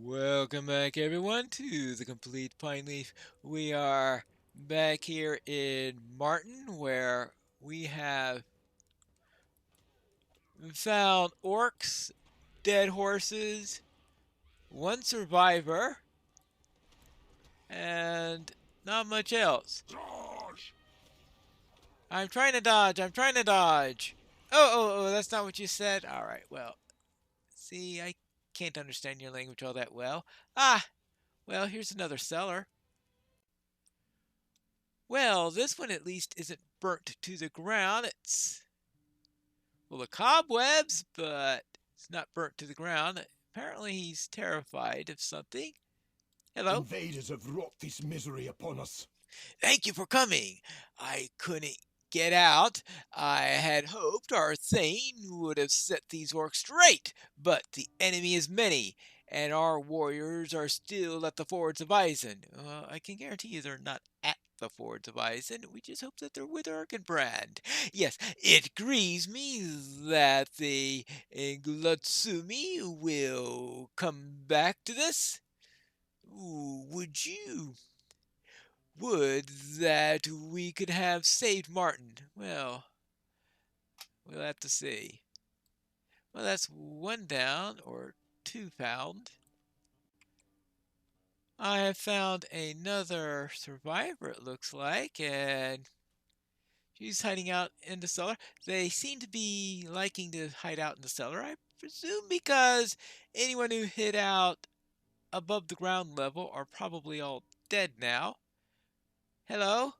Welcome back, everyone, to the Complete Pineleaf. We are back here in Marton, where we have found orcs, dead horses, one survivor, and not much else. I'm trying to dodge. I'm trying to dodge. Oh, that's not what you said. All right. Well, see, I can't understand your language all that well. Ah, well, here's another cellar. Well, this one at least isn't burnt to the ground. It's full of cobwebs, but it's not burnt to the ground. Apparently, he's terrified of something. Hello. Invaders have wrought this misery upon us. Thank you for coming. I couldn't get out. I had hoped our Thane would have set these orcs straight, but the enemy is many, and our warriors are still at the fords of Eisen. I can guarantee you they're not at the fords of Eisen. We just hope that they're with Erkenbrand. Yes, it grieves me that the Glutsumi will come back to this. Ooh, would that we could have saved Marton. Well, we'll have to see. Well, that's one down, or two found. I have found another survivor, it looks like, and she's hiding out in the cellar. They seem to be liking to hide out in the cellar, I presume, because anyone who hid out above the ground level are probably all dead now. Hello?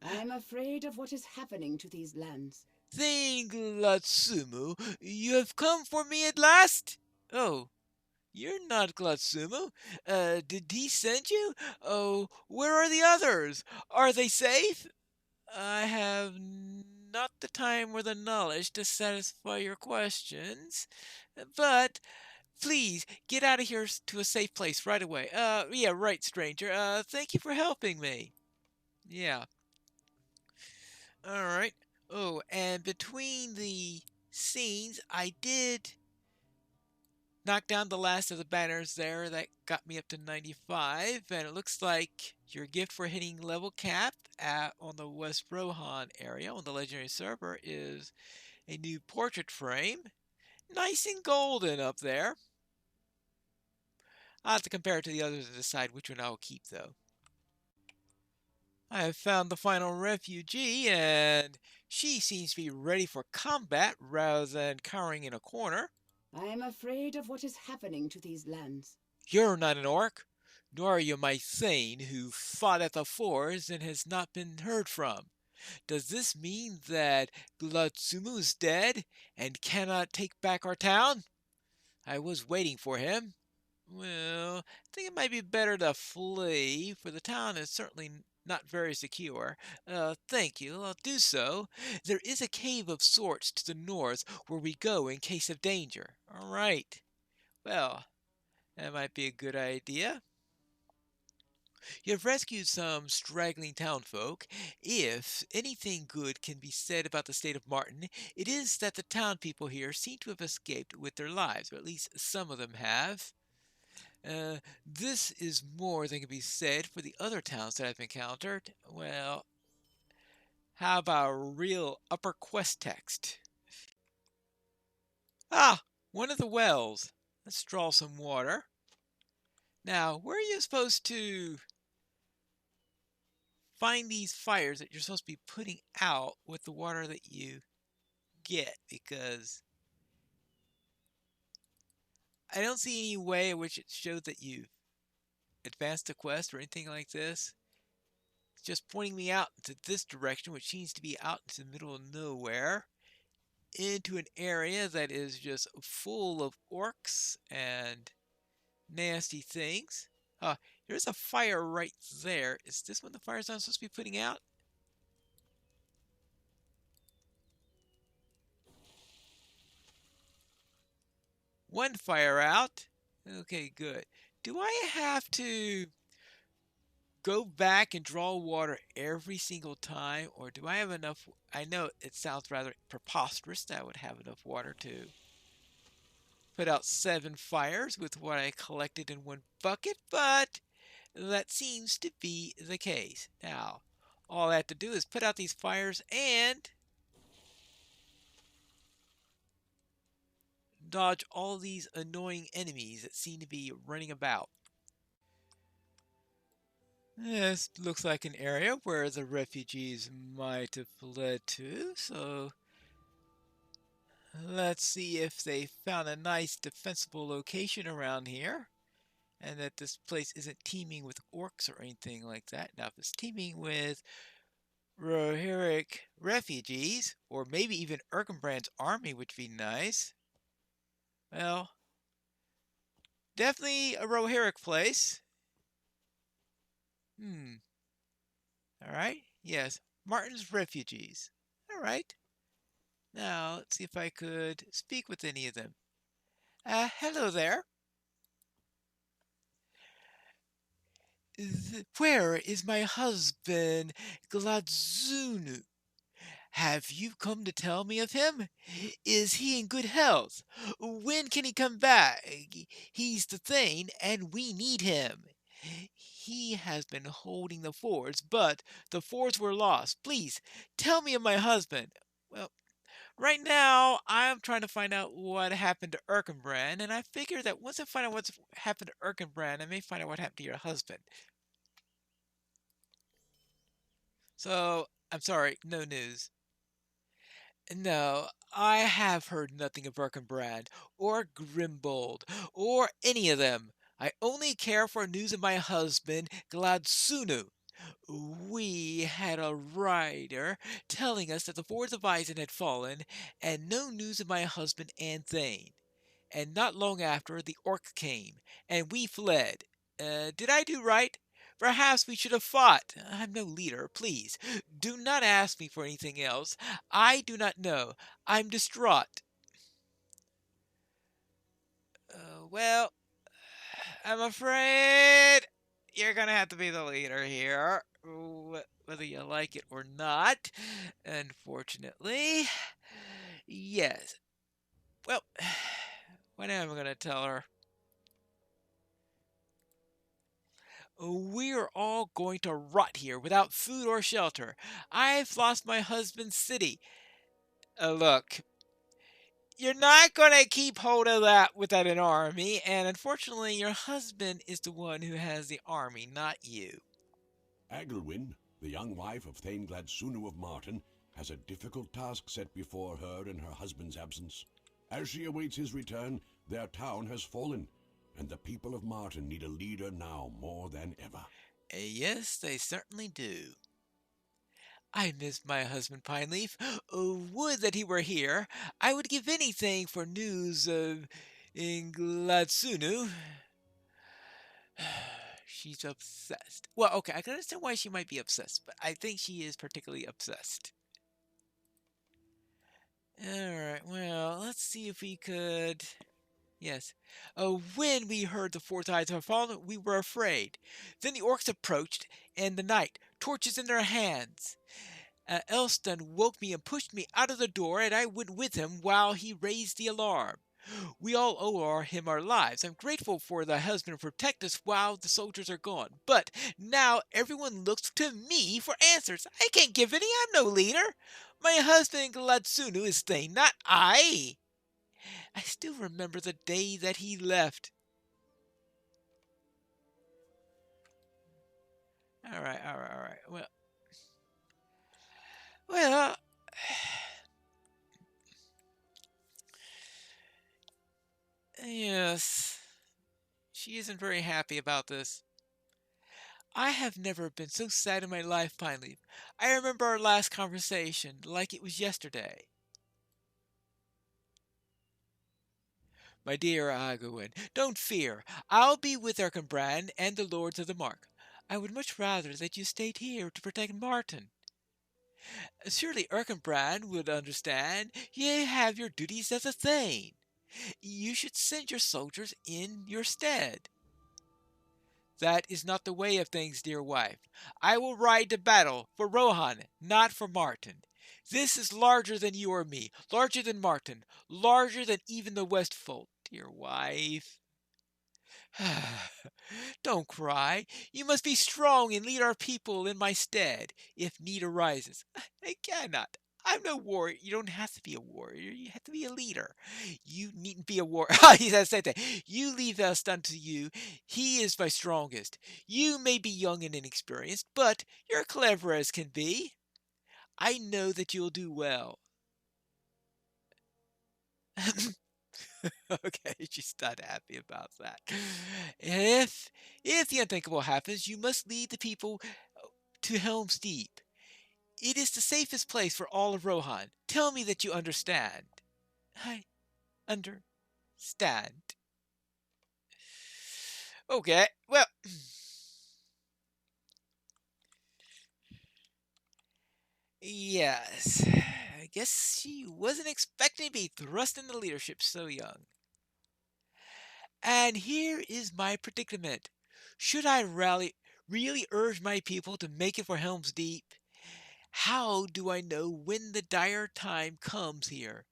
I'm afraid of what is happening to these lands. Thing Glatsumu, you have come for me at last? Oh, you're not Glatsumu. Did he send you? Oh, where are the others? Are they safe? I have not the time or the knowledge to satisfy your questions, but please get out of here to a safe place right away. Yeah, right, stranger. Thank you for helping me. Yeah. All right. Oh, and between the scenes, I did knock down the last of the banners there. That got me up to 95, and it looks like your gift for hitting level cap on the West Rohan area on the legendary server is a new portrait frame. Nice and golden up there. I'll have to compare it to the others to decide which one I will keep, though. I have found the final refugee, and she seems to be ready for combat rather than cowering in a corner. I'm afraid of what is happening to these lands. You're not an orc, nor are you my Thane who fought at the fords and has not been heard from. Does this mean that Glutsumu's dead and cannot take back our town? I was waiting for him. Well, I think it might be better to flee, for the town is certainly not very secure. Thank you, I'll do so. There is a cave of sorts to the north where we go in case of danger. All right. Well, that might be a good idea. You have rescued some straggling townfolk. If anything good can be said about the state of Marton, it is that the town people here seem to have escaped with their lives, or at least some of them have. This is more than can be said for the other towns that I've encountered. Well, how about a real upper quest text? Ah, one of the wells. Let's draw some water. Now, where are you supposed to find these fires that you're supposed to be putting out with the water that you get? Because I don't see any way in which it shows that you advanced the quest or anything like this. It's just pointing me out into this direction, which seems to be out into the middle of nowhere, into an area that is just full of orcs and nasty things. Here's a fire right there. Is this one the fires I'm supposed to be putting out? One fire out. Okay, good. Do I have to go back and draw water every single time, or do I have enough? I know it sounds rather preposterous that I would have enough water to put out 7 fires with what I collected in one bucket, but that seems to be the case. Now, all I have to do is put out these fires and dodge all these annoying enemies that seem to be running about. This looks like an area where the refugees might have fled to, so let's see if they found a nice defensible location around here, and that this place isn't teeming with orcs or anything like that. Now, if it's teeming with Rohirric refugees, or maybe even Erkenbrand's army, would be nice. Well, definitely a Rohirric place. Alright, yes, Marton's refugees. Alright. Now, let's see if I could speak with any of them. Hello there. Where is my husband, Gladzunu? Have you come to tell me of him? Is he in good health? When can he come back? He's the Thane, and we need him. He has been holding the fords, but the fords were lost. Please, tell me of my husband. Well, right now, I'm trying to find out what happened to Erkenbrand, and I figure that once I find out what's happened to Erkenbrand, I may find out what happened to your husband. So, I'm sorry, no news. No, I have heard nothing of Erkenbrand, or Grimbold, or any of them. I only care for news of my husband, Gladsunu. We had a rider telling us that the fords of Eisen had fallen, and no news of my husband and Thane. And not long after, the orc came, and we fled. Did I do right? Perhaps we should have fought. I'm no leader. Please, do not ask me for anything else. I do not know. I'm distraught. Well, I'm afraid you're gonna have to be the leader here, whether you like it or not. Unfortunately, yes. Well, what am I gonna tell her? We're all going to rot here without food or shelter. I've lost my husband's city. Look, you're not going to keep hold of that without an army, and unfortunately, your husband is the one who has the army, not you. Agelwyn, the young wife of Thane Gladsunu of Marton, has a difficult task set before her in her husband's absence. As she awaits his return, their town has fallen, and the people of Marton need a leader now more than ever. Yes, they certainly do. I miss my husband, Pineleaf. Oh, would that he were here. I would give anything for news of Ingladsunu. She's obsessed. Well, okay, I can understand why she might be obsessed, but I think she is particularly obsessed. Alright, well, let's see if we could... Yes. When we heard the four tides had fallen, we were afraid. Then the orcs approached, and the night, torches in their hands. Elston woke me and pushed me out of the door, and I went with him while he raised the alarm. We all owe him our lives. I'm grateful for the husband to protect us while the soldiers are gone. But now everyone looks to me for answers. I can't give any. I'm no leader. My husband Gladsunu is Thane, not I. I still remember the day that he left. All right. Well, yes, she isn't very happy about this. I have never been so sad in my life, Pineleaf. I remember our last conversation like it was yesterday. My dear Agawin, don't fear. I'll be with Erkenbrand and the Lords of the Mark. I would much rather that you stayed here to protect Marton. Surely Erkenbrand would understand. You have your duties as a Thane. You should send your soldiers in your stead. That is not the way of things, dear wife. I will ride to battle for Rohan, not for Marton. This is larger than you or me, larger than Marton, larger than even the Westfold. Dear wife, don't cry. You must be strong and lead our people in my stead if need arises. I cannot. I'm no warrior. You don't have to be a warrior. You have to be a leader. You needn't be a warrior. He said that. You leave us unto you. He is my strongest. You may be young and inexperienced, but you're clever as can be. I know that you'll do well. Okay, she's not happy about that. If the unthinkable happens, you must lead the people to Helm's Deep. It is the safest place for all of Rohan. Tell me that you understand. I understand. Okay, well, yes. I guess she wasn't expecting to be thrust into leadership so young. And here is my predicament. Should I really urge my people to make it for Helm's Deep? How do I know when the dire time comes here?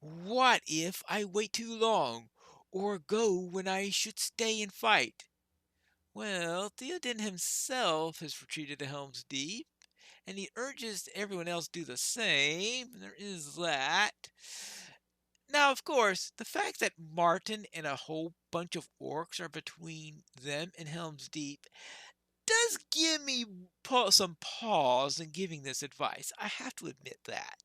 What if I wait too long, or go when I should stay and fight? Well, Theoden himself has retreated to Helm's Deep, and he urges everyone else to do the same. There is that. Now, of course, the fact that Marton and a whole bunch of orcs are between them and Helm's Deep does give me some pause in giving this advice. I have to admit that.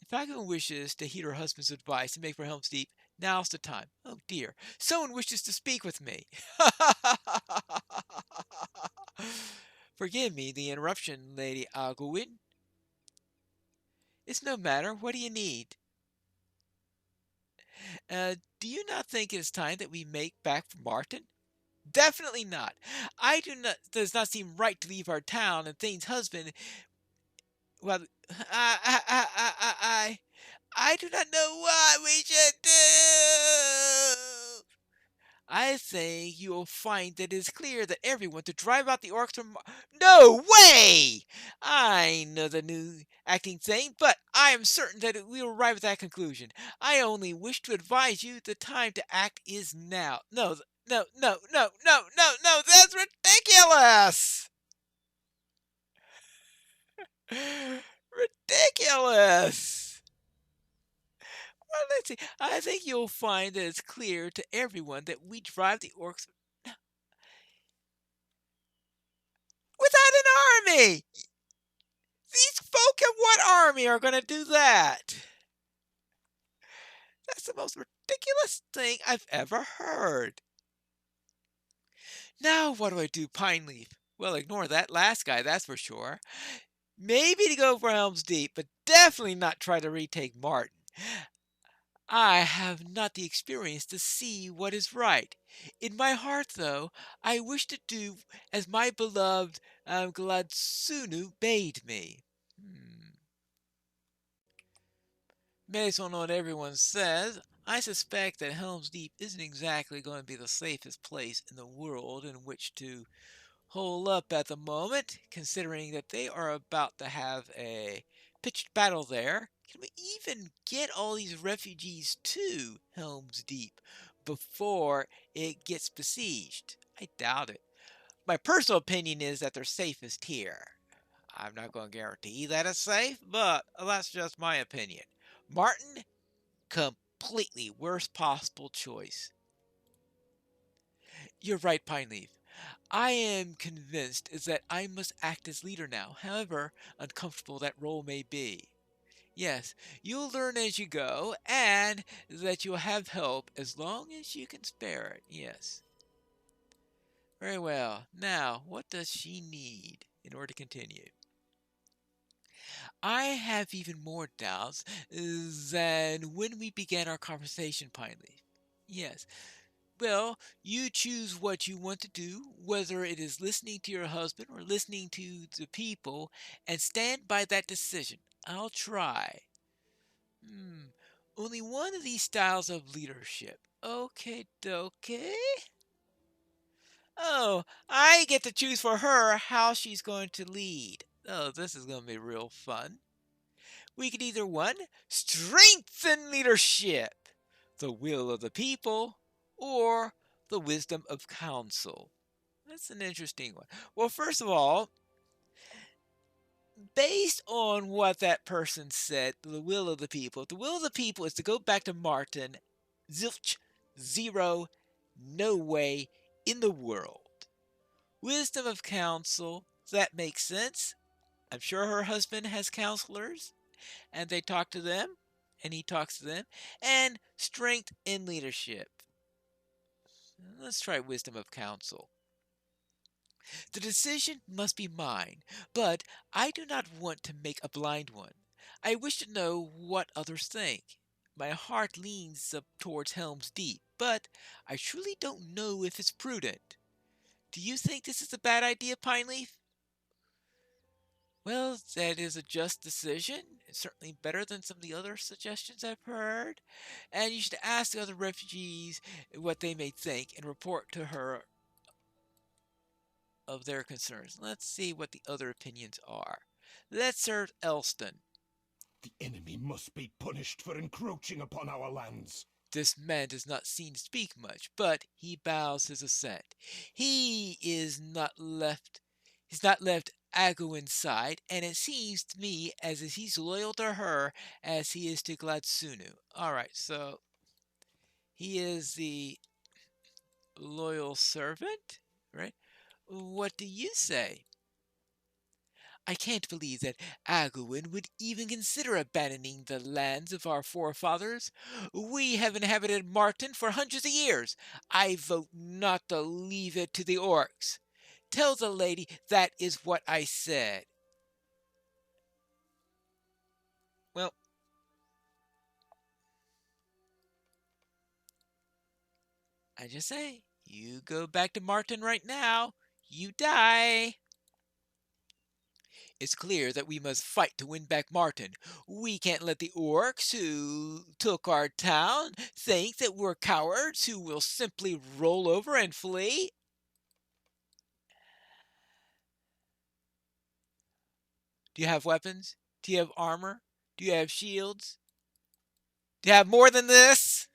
If anyone wishes to heed her husband's advice and make for Helm's Deep, now's the time. Oh dear, someone wishes to speak with me. Forgive me the interruption, Lady Agwin. It's no matter. What do you need? Do you not think it is time that we make back for Marton? Definitely not. I do not. Does not seem right to leave our town and Thane's husband. Well, I do not know what we should do. I think you will find that it is clear that everyone to drive out the orcs from. No way! I know the new acting thing, but I am certain that we will arrive at that conclusion. I only wish to advise you the time to act is now. No, no, no, no, no, no, no, that's ridiculous! Ridiculous! Well, let's see. I think you'll find that it's clear to everyone that we drive the orcs without an army! These folk in what army are going to do that? That's the most ridiculous thing I've ever heard. Now, what do I do, Pineleaf? Well, ignore that last guy, that's for sure. Maybe to go for Helm's Deep, but definitely not try to retake Marton. I have not the experience to see what is right. In my heart, though, I wish to do as my beloved Gladsunu bade me. Based on what everyone says, I suspect that Helm's Deep isn't exactly going to be the safest place in the world in which to hole up at the moment, considering that they are about to have a pitched battle there. Can we even get all these refugees to Helm's Deep before it gets besieged? I doubt it. My personal opinion is that they're safest here. I'm not going to guarantee that it's safe, but that's just my opinion. Marton, completely worst possible choice. You're right, Pineleaf. I am convinced is that I must act as leader now, however uncomfortable that role may be. Yes, you'll learn as you go, and that you'll have help as long as you can spare it. Yes. Very well. Now, what does she need in order to continue? I have even more doubts than when we began our conversation, Pineleaf. Yes. Well, you choose what you want to do, whether it is listening to your husband or listening to the people, and stand by that decision. I'll try. Only one of these styles of leadership. Okay, dokie. Oh, I get to choose for her how she's going to lead. Oh, this is going to be real fun. We could either one, strengthen leadership. the will of the people or the wisdom of counsel? That's an interesting one. Well, first of all, based on what that person said, the will of the will of the people is to go back to Marton, zilch, zero, no way in the world. Wisdom of counsel, that makes sense. I'm sure her husband has counselors, and they talk to them, and he talks to them. And strength in leadership. Let's try wisdom of counsel. The decision must be mine, but I do not want to make a blind one. I wish to know what others think. My heart leans up towards Helm's Deep, but I truly don't know if it's prudent. Do you think this is a bad idea, Pineleaf? Well, that is a just decision. It's certainly better than some of the other suggestions I've heard. And you should ask the other refugees what they may think and report to her of their concerns. Let's see what the other opinions are. Let's serve Elston. The enemy must be punished for encroaching upon our lands. This man does not seem to speak much, but he bows his assent. He's not left Agawin's side, and it seems to me as if he's loyal to her as he is to Gladsunu. Alright, so he is the loyal servant, right? What do you say? I can't believe that Agawin would even consider abandoning the lands of our forefathers. We have inhabited Marton for hundreds of years. I vote not to leave it to the orcs. Tell the lady that is what I said. Well, I just say, you go back to Marton right now, you die. It's clear that we must fight to win back Marton. We can't let the orcs who took our town think that we're cowards who will simply roll over and flee. Do you have weapons? Do you have armor? Do you have shields? Do you have more than this?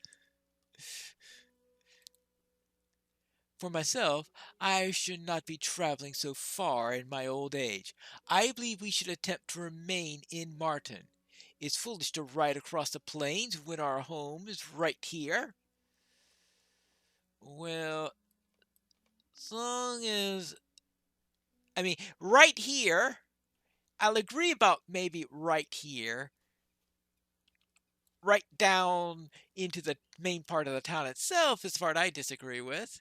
For myself, I should not be traveling so far in my old age. I believe we should attempt to remain in Marton. It's foolish to ride across the plains when our home is right here. Well, as long as. Right here. I'll agree about maybe right here. Right down into the main part of the town itself is the part I disagree with.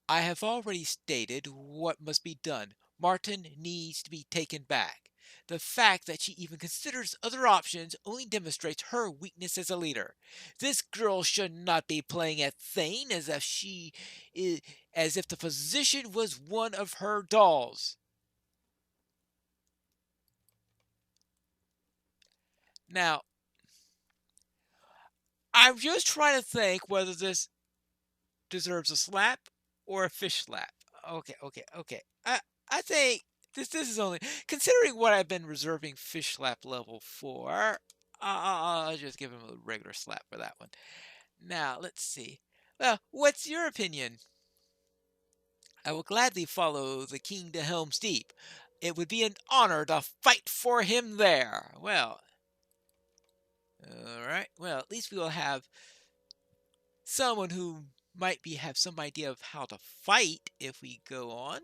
I have already stated what must be done. Marton needs to be taken back. The fact that she even considers other options only demonstrates her weakness as a leader. This girl should not be playing at Thane as if the position was one of her dolls. Now, I'm just trying to think whether this deserves a slap or a fish slap. Okay. I think this is only considering what I've been reserving fish slap level for. I'll just give him a regular slap for that one. Now let's see. Well, what's your opinion? I will gladly follow the king to Helm's Deep. It would be an honor to fight for him there. Well, all right. Well, at least we will have someone who might have some idea of how to fight if we go on.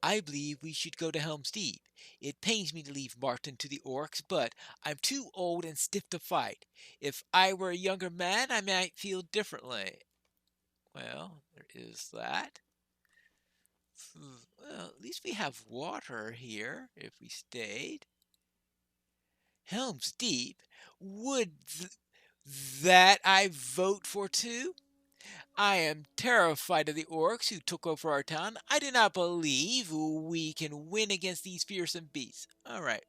I believe we should go to Helm's Deep. It pains me to leave Marton to the orcs, but I'm too old and stiff to fight. If I were a younger man, I might feel differently. Well, there is that. Well, at least we have water here if we stayed. Helm's Deep? Would that I vote for too? I am terrified of the orcs who took over our town. I do not believe we can win against these fearsome beasts. All right.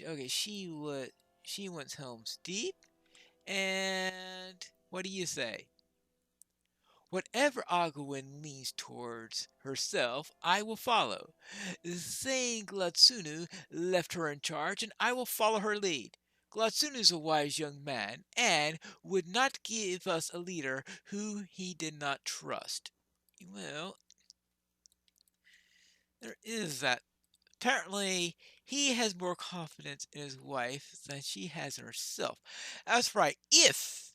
Okay, she wants Helm's Deep. And what do you say? Whatever Agawin leans towards herself, I will follow. Thane Glatsuno left her in charge, and I will follow her lead. Glatsuno's a wise young man, and would not give us a leader who he did not trust. Well, there is that. Apparently, he has more confidence in his wife than she has in herself. That's right. If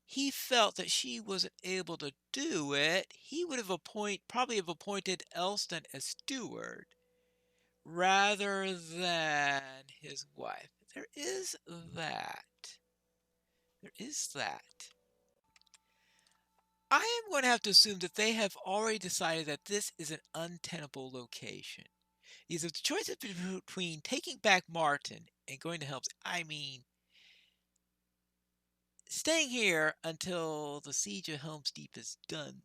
he felt that she wasn't able to do it, he would have probably have appointed Elston as steward rather than his wife. There is that. There is that. I am going to have to assume that they have already decided that this is an untenable location. Because if the choice is between taking back Marton and going to Helms, I mean, staying here until the siege of Helm's Deep is done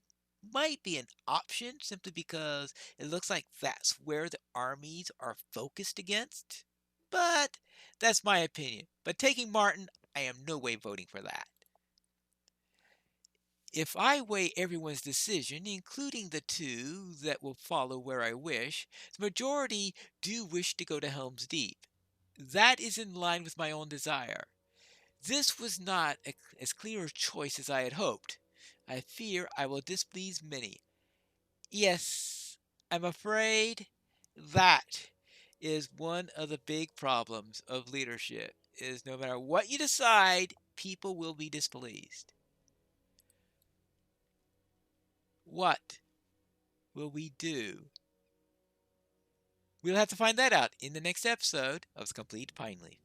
might be an option simply because it looks like that's where the armies are focused against. But that's my opinion. But taking Marton, I am no way voting for that. If I weigh everyone's decision, including the two that will follow where I wish, the majority do wish to go to Helm's Deep. That is in line with my own desire. This was not as clear a choice as I had hoped. I fear I will displease many. Yes, I'm afraid that is one of the big problems of leadership is no matter what you decide, people will be displeased. What will we do? We'll have to find that out in the next episode of The Complete Pineleaf.